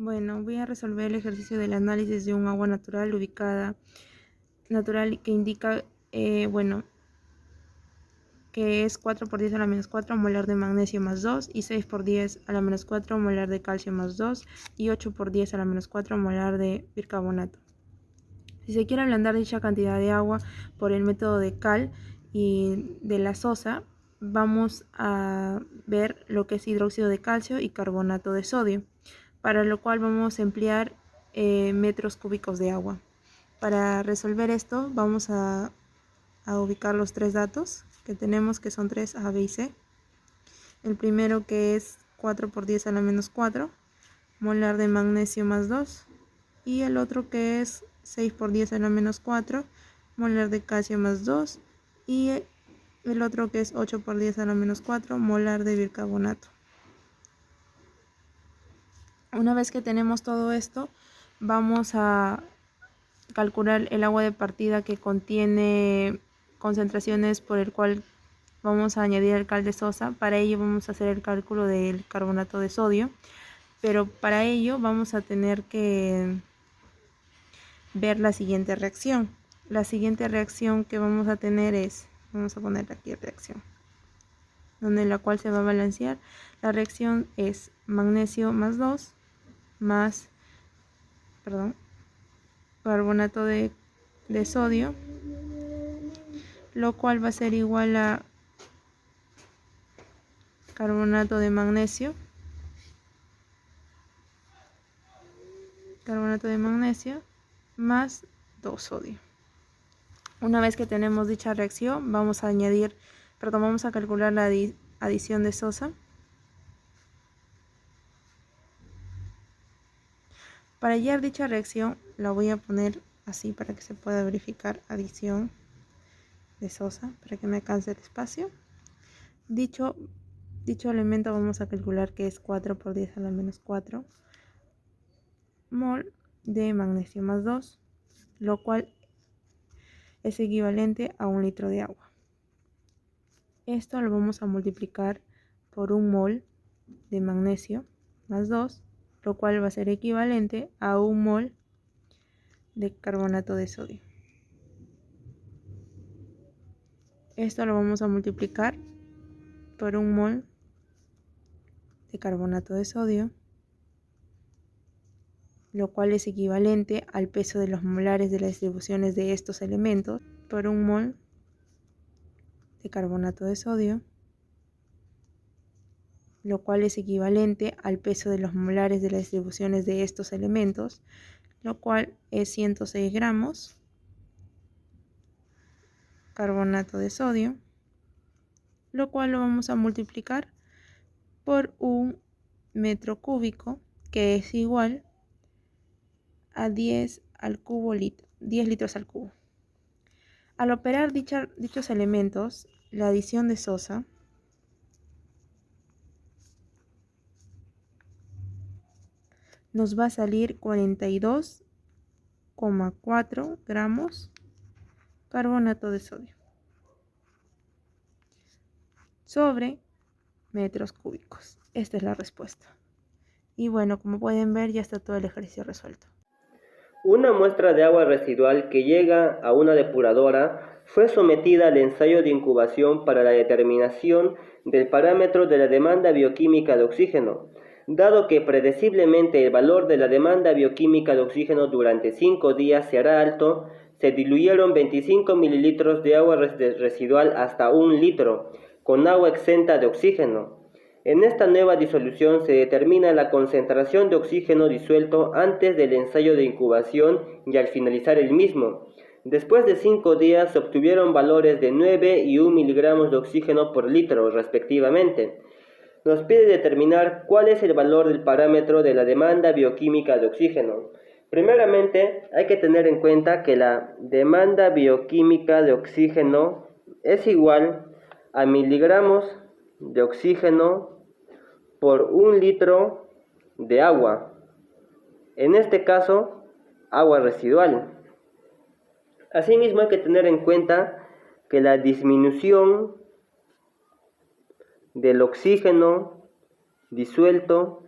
Bueno, voy a resolver el ejercicio del análisis de un agua natural ubicada natural que indica, que es 4 por 10 a la menos 4 molar de magnesio más 2 y 6 por 10 a la menos 4 molar de calcio más 2 y 8 por 10 a la menos 4 molar de bicarbonato. Si se quiere ablandar dicha cantidad de agua por el método de Cal y de la sosa, vamos a ver lo que es hidróxido de calcio y carbonato de sodio, para lo cual vamos a emplear metros cúbicos de agua. Para resolver esto vamos a ubicar los tres datos que tenemos, que son 3 A, B y C. El primero, que es 4 por 10 a la menos 4 molar de magnesio más 2, y el otro que es 6 por 10 a la menos 4 molar de calcio más 2, y el otro que es 8 por 10 a la menos 4 molar de bicarbonato. Una vez que tenemos todo esto, vamos a calcular el agua de partida, que contiene concentraciones por el cual vamos a añadir el cal de sosa. Para ello vamos a hacer el cálculo del carbonato de sodio, pero para ello vamos a tener que ver la siguiente reacción. La siguiente reacción que vamos a tener es, vamos a poner aquí reacción, donde la cual se va a balancear. La reacción es magnesio más 2 más, carbonato de sodio, lo cual va a ser igual a carbonato de magnesio más 2 sodio. Una vez que tenemos dicha reacción, vamos a calcular la adición de sosa. Para hallar dicha reacción, la voy a poner así para que se pueda verificar: adición de sosa, para que me alcance el espacio. Dicho elemento vamos a calcular que es 4 por 10 a la menos 4 mol de magnesio más 2, lo cual es equivalente a 1 litro de agua. Esto lo vamos a multiplicar por 1 mol de magnesio más 2, lo cual va a ser equivalente a 1 mol de carbonato de sodio. Esto lo vamos a multiplicar por 1 mol de carbonato de sodio, lo cual es equivalente al peso de los molares de las distribuciones de estos elementos, por 1 mol de carbonato de sodio, lo cual es equivalente al peso de los molares de las distribuciones de estos elementos, lo cual es 106 gramos carbonato de sodio, lo cual lo vamos a multiplicar por 1 metro cúbico, que es igual a 10 litros al cubo. Al operar dichos elementos, la adición de sosa nos va a salir 42,4 gramos carbonato de sodio sobre metros cúbicos. Esta es la respuesta. Y bueno, como pueden ver, ya está todo el ejercicio resuelto. Una muestra de agua residual que llega a una depuradora fue sometida al ensayo de incubación para la determinación del parámetro de la demanda bioquímica de oxígeno. Dado que predeciblemente el valor de la demanda bioquímica de oxígeno durante 5 días será alto, se diluyeron 25 mililitros de agua residual hasta 1 litro, con agua exenta de oxígeno. En esta nueva disolución se determina la concentración de oxígeno disuelto antes del ensayo de incubación y al finalizar el mismo. Después de 5 días se obtuvieron valores de 9 y 1 miligramos de oxígeno por litro, respectivamente. Nos pide determinar cuál es el valor del parámetro de la demanda bioquímica de oxígeno. Primeramente, hay que tener en cuenta que la demanda bioquímica de oxígeno es igual a miligramos de oxígeno por 1 litro de agua, en este caso agua residual. Asimismo, hay que tener en cuenta que la disminución del oxígeno disuelto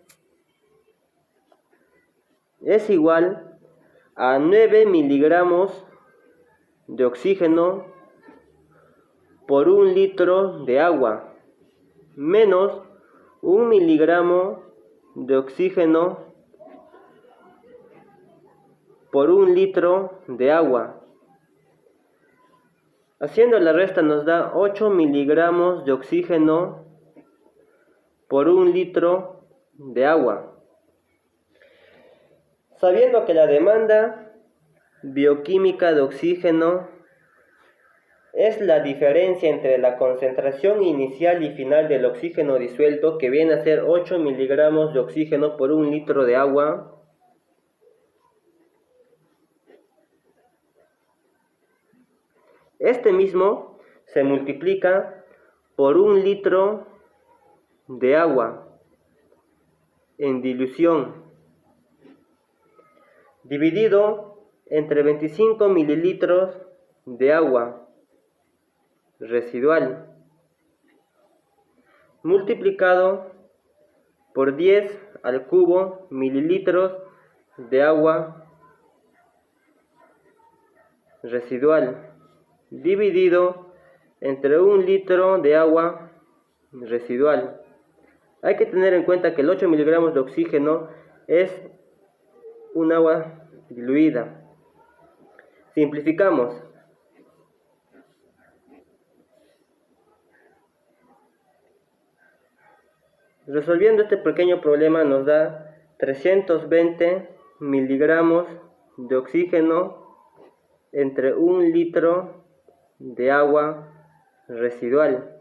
es igual a 9 miligramos de oxígeno por 1 litro de agua, menos 1 miligramo de oxígeno por 1 litro de agua. Haciendo la resta nos da 8 miligramos de oxígeno por 1 litro de agua. Sabiendo que la demanda bioquímica de oxígeno es la diferencia entre la concentración inicial y final del oxígeno disuelto, que viene a ser 8 miligramos de oxígeno por 1 litro de agua, este mismo se multiplica por 1 litro de agua en dilución, dividido entre 25 mililitros de agua residual, multiplicado por 10 al cubo mililitros de agua residual, dividido entre 1 litro de agua residual. Hay que tener en cuenta que el 8 miligramos de oxígeno es un agua diluida. Simplificamos. Resolviendo este pequeño problema nos da 320 miligramos de oxígeno entre 1 litro de agua residual.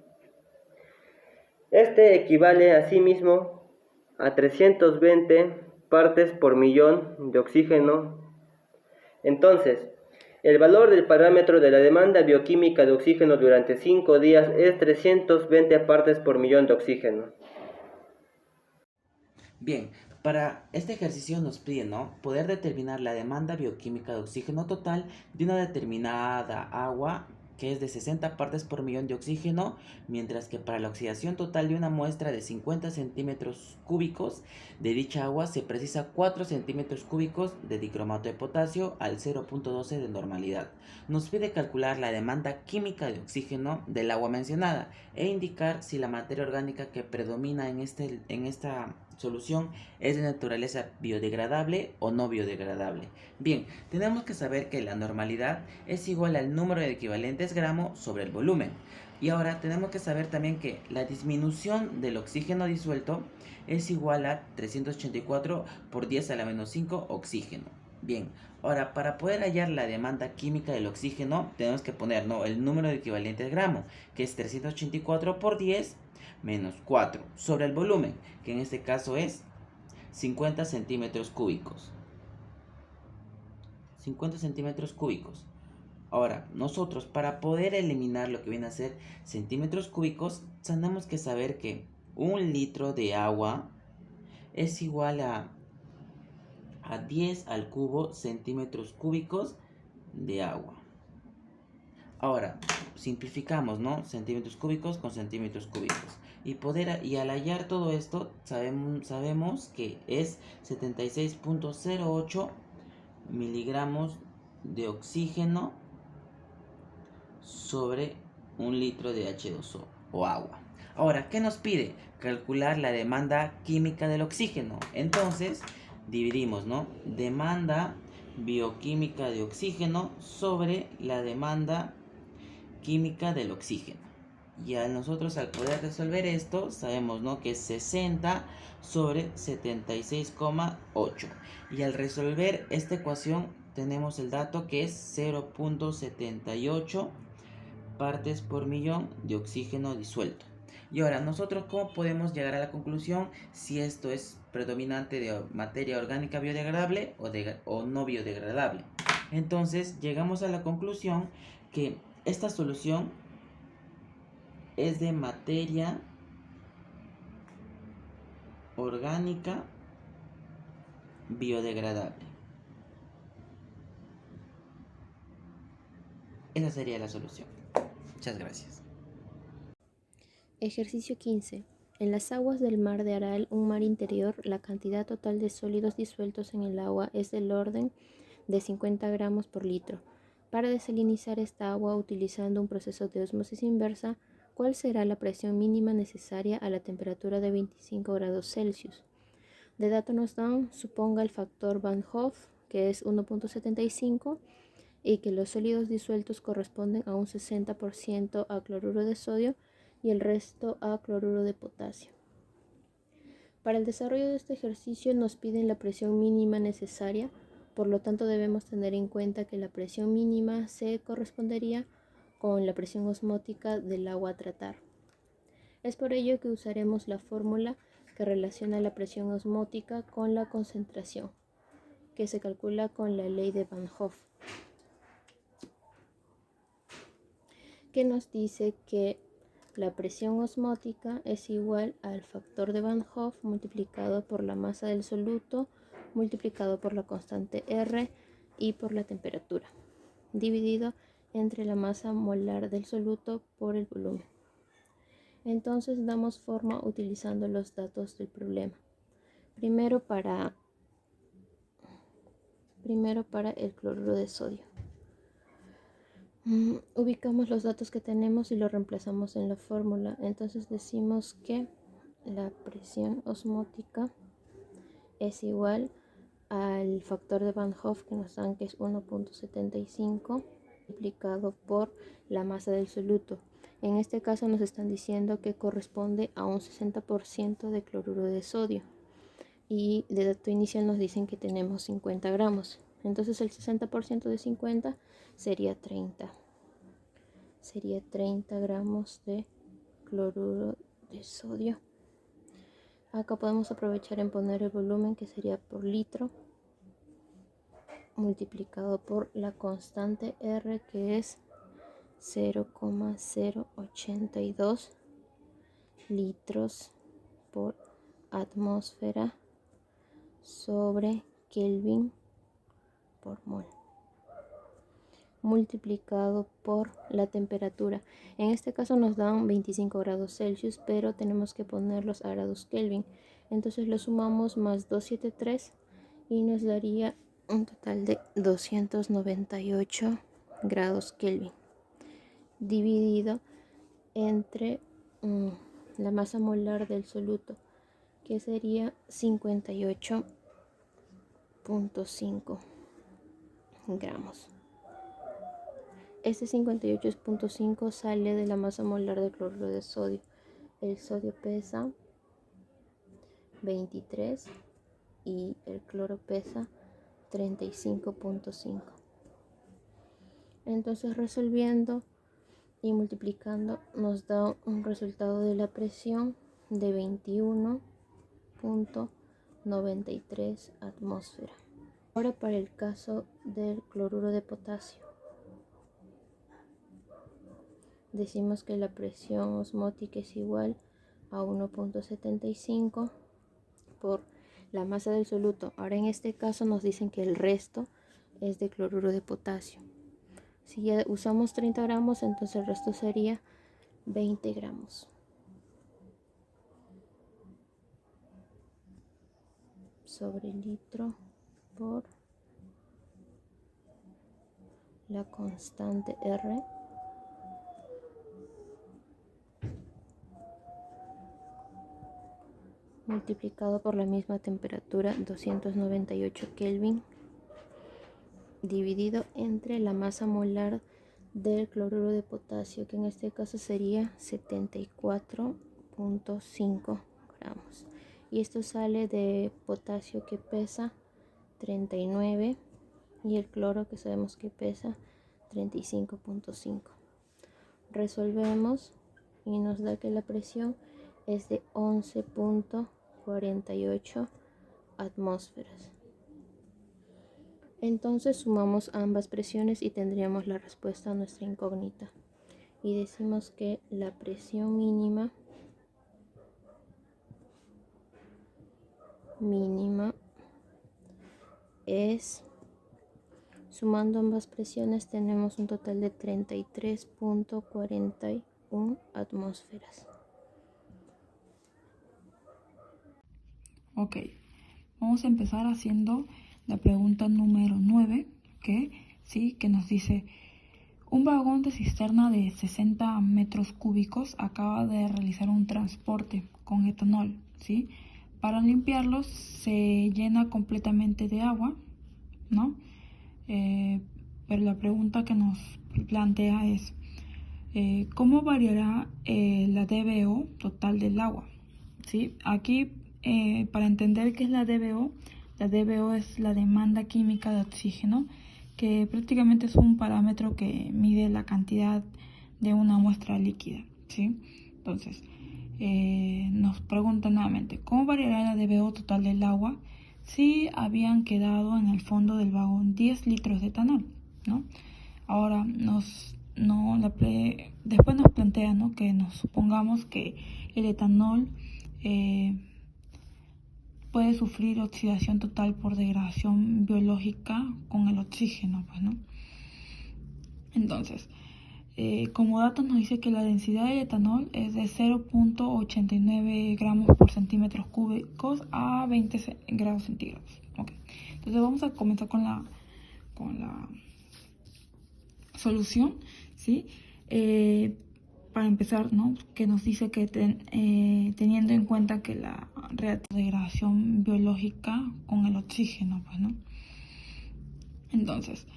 Este equivale asimismo a 320 partes por millón de oxígeno. Entonces, el valor del parámetro de la demanda bioquímica de oxígeno durante 5 días es 320 partes por millón de oxígeno. Bien, para este ejercicio nos pide, ¿no?, poder determinar la demanda bioquímica de oxígeno total de una determinada agua que es de 60 partes por millón de oxígeno, mientras que para la oxidación total de una muestra de 50 centímetros cúbicos de dicha agua se precisa 4 centímetros cúbicos de dicromato de potasio al 0.12 de normalidad. Nos pide calcular la demanda química de oxígeno del agua mencionada e indicar si la materia orgánica que predomina en esta solución es de naturaleza biodegradable o no biodegradable. Bien, tenemos que saber que la normalidad es igual al número de equivalentes gramo sobre el volumen. Y ahora tenemos que saber también que la disminución del oxígeno disuelto es igual a 384 por 10 a la menos 5 oxígeno. Bien, ahora para poder hallar la demanda química del oxígeno tenemos que poner, ¿no?, el número de equivalentes gramo, que es 384 por 10 menos 4 sobre el volumen, que en este caso es 50 centímetros cúbicos. 50 centímetros cúbicos. Ahora, nosotros para poder eliminar lo que viene a ser centímetros cúbicos, tenemos que saber que 1 litro de agua es igual a 10 al cubo centímetros cúbicos de agua. Ahora, simplificamos, ¿no?, centímetros cúbicos con centímetros cúbicos. Y al hallar todo esto, sabemos que es 76.08 miligramos de oxígeno sobre 1 litro de H2O o agua. Ahora, ¿qué nos pide? Calcular la demanda química del oxígeno. Entonces, dividimos, ¿no?, demanda bioquímica de oxígeno sobre la demanda química del oxígeno. Y a nosotros, al poder resolver esto, sabemos, ¿no?, que es 60 sobre 76,8. Y al resolver esta ecuación tenemos el dato que es 0.78 partes por millón de oxígeno disuelto. Y ahora, nosotros, ¿cómo podemos llegar a la conclusión si esto es predominante de materia orgánica biodegradable o no biodegradable? Entonces, llegamos a la conclusión que esta solución es de materia orgánica biodegradable. Esa sería la solución. Muchas gracias. Ejercicio 15. En las aguas del mar de Aral, un mar interior, la cantidad total de sólidos disueltos en el agua es del orden de 50 gramos por litro. Para desalinizar esta agua utilizando un proceso de ósmosis inversa, ¿cuál será la presión mínima necesaria a la temperatura de 25 grados Celsius? De dato nos dan, suponga el factor Van Hoff, que es 1.75, y que los sólidos disueltos corresponden a un 60% a cloruro de sodio y el resto a cloruro de potasio. Para el desarrollo de este ejercicio nos piden la presión mínima necesaria, por lo tanto debemos tener en cuenta que la presión mínima se correspondería con la presión osmótica del agua a tratar. Es por ello que usaremos la fórmula que relaciona la presión osmótica con la concentración, que se calcula con la ley de Van Hoff, que nos dice que la presión osmótica es igual al factor de Van Hoff multiplicado por la masa del soluto multiplicado por la constante R y por la temperatura, dividido entre la masa molar del soluto por el volumen. Entonces damos forma utilizando los datos del problema. Primero para el cloruro de sodio. Ubicamos los datos que tenemos y los reemplazamos en la fórmula. Entonces decimos que la presión osmótica es igual al factor de Van Hoff que nos dan, que es 1.75 multiplicado por la masa del soluto. En este caso nos están diciendo que corresponde a un 60% de cloruro de sodio y de dato inicial nos dicen que tenemos 50 gramos. Entonces el 60% de 50 sería 30. Sería 30 gramos de cloruro de sodio. Acá podemos aprovechar en poner el volumen, que sería por litro, multiplicado por la constante R, que es 0,082 litros por atmósfera sobre Kelvin por mol, multiplicado por la temperatura. En este caso nos dan 25 grados Celsius, pero tenemos que ponerlos a grados Kelvin. Entonces lo sumamos más 273 y nos daría un total de 298 grados Kelvin, dividido entre la masa molar del soluto, que sería 58.5 gramos. Este 58.5 sale de la masa molar de cloruro de sodio. El sodio pesa 23 y el cloro pesa 35.5. Entonces resolviendo y multiplicando nos da un resultado de la presión de 21.93 atmósfera. Ahora para el caso del cloruro de potasio. Decimos que la presión osmótica es igual a 1.75 por la masa del soluto. Ahora en este caso nos dicen que el resto es de cloruro de potasio. Si ya usamos 30 gramos, entonces el resto sería 20 gramos. Sobre litro por la constante R multiplicado por la misma temperatura, 298 Kelvin, dividido entre la masa molar del cloruro de potasio, que en este caso sería 74.5 gramos. Y esto sale de potasio, que pesa 39, y el cloro, que sabemos que pesa 35.5. Resolvemos y nos da que la presión es de 11.48 atmósferas. Entonces sumamos ambas presiones y tendríamos la respuesta a nuestra incógnita. Y decimos que la presión mínima es, sumando ambas presiones tenemos un total de 33.41 atmósferas. Ok, vamos a empezar haciendo la pregunta número 9, que nos dice: un vagón de cisterna de 60 metros cúbicos acaba de realizar un transporte con etanol, ¿sí? Para limpiarlos se llena completamente de agua, ¿no? Pero la pregunta que nos plantea es: ¿cómo variará la DBO total del agua? ¿Sí? Aquí, para entender qué es la DBO es la demanda química de oxígeno, que prácticamente es un parámetro que mide la cantidad de una muestra líquida, ¿sí? Entonces, nos pregunta nuevamente: ¿cómo variará la DBO total del agua si habían quedado en el fondo del vagón 10 litros de etanol, ¿no? Ahora después nos plantea, ¿no?, que nos supongamos que el etanol puede sufrir oxidación total por degradación biológica con el oxígeno, pues, ¿no? Entonces, como dato nos dice que la densidad del etanol es de 0.89 gramos por centímetros cúbicos a 20 grados centígrados. Okay. Entonces vamos a comenzar con la solución, ¿sí? Para empezar, ¿no?, que nos dice que teniendo en cuenta que la degradación biológica con el oxígeno, pues, ¿no? Entonces,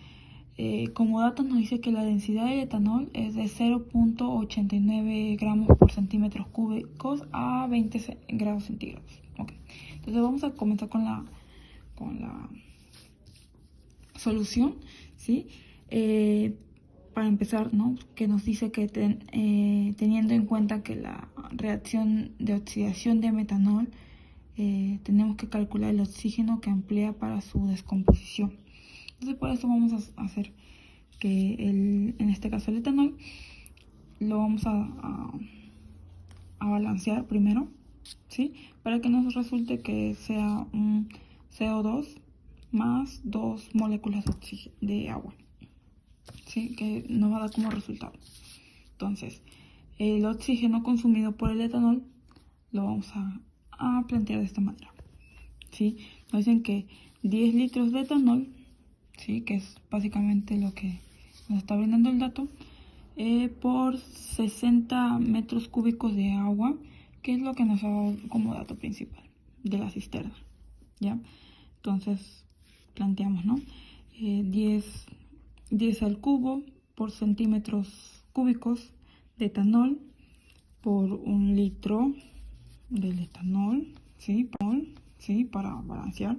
como datos nos dice que la densidad del etanol es de 0.89 gramos por centímetros cúbicos a 20 grados centígrados. Okay. Entonces vamos a comenzar con la solución, ¿sí? Para empezar, ¿no?, que nos dice que teniendo en cuenta que la reacción de oxidación de metanol, tenemos que calcular el oxígeno que emplea para su descomposición. Entonces, por eso vamos a hacer que en este caso el etanol lo vamos a balancear primero, ¿sí? Para que nos resulte que sea un CO2 más 2 moléculas de agua, ¿sí?, que nos va a dar como resultado. Entonces, el oxígeno consumido por el etanol lo vamos a plantear de esta manera, ¿sí? Nos dicen que 10 litros de etanol, ¿sí?, que es básicamente lo que nos está brindando el dato, por 60 metros cúbicos de agua, que es lo que nos ha dado como dato principal de la cisterna, ¿ya? Entonces, planteamos, ¿no? 10 al cubo por centímetros cúbicos de etanol por un litro del etanol, ¿sí? Para balancear.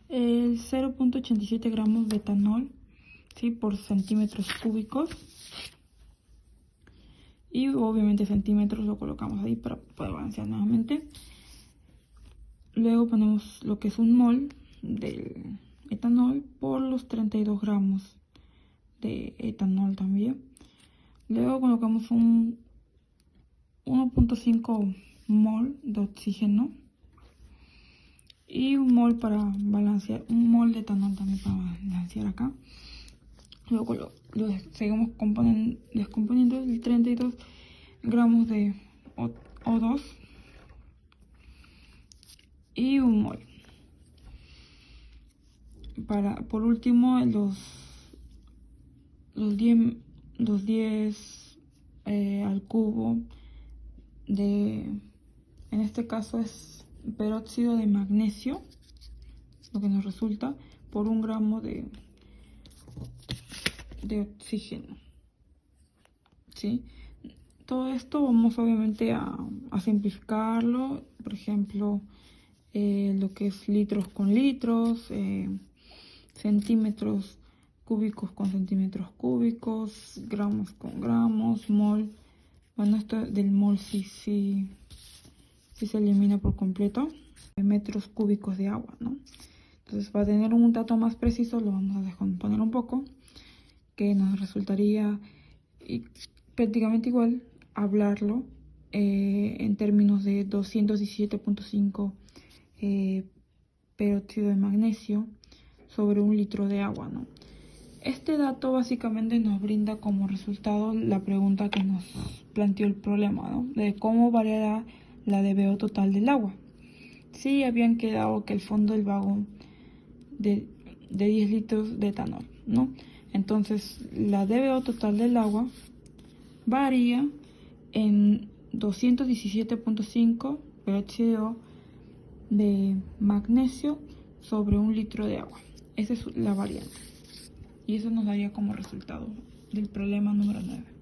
0.87 gramos de etanol, ¿sí?, por centímetros cúbicos. Y obviamente centímetros lo colocamos ahí para poder balancear nuevamente. Luego ponemos lo que es un mol del etanol por los 32 gramos de etanol también. Luego colocamos un 1.5 mol de oxígeno y un mol para balancear, un mol de etanol también para balancear acá. Luego lo seguimos descomponiendo el 32 gramos de O2 y un mol. Por último, los 10 al cubo en este caso es peróxido de magnesio, lo que nos resulta por 1 gramo de oxígeno, ¿sí? Todo esto vamos obviamente a simplificarlo, por ejemplo, lo que es litros con litros, centímetros cúbicos con centímetros cúbicos, gramos con gramos, mol. Bueno, esto del mol sí se elimina por completo. Metros cúbicos de agua, ¿no? Entonces, para tener un dato más preciso, lo vamos a descomponer un poco, que nos resultaría prácticamente igual hablarlo en términos de 217.5 peróxido de magnesio sobre 1 litro de agua, ¿no? Este dato básicamente nos brinda como resultado la pregunta que nos planteó el problema, ¿no?, de cómo variará la DBO total del agua, sí habían quedado que el fondo del vagón de 10 litros de etanol, ¿no? Entonces, la DBO total del agua varía en 217.5 PHO de magnesio sobre 1 litro de agua. Esa es la variante. Y eso nos daría como resultado del problema número 9.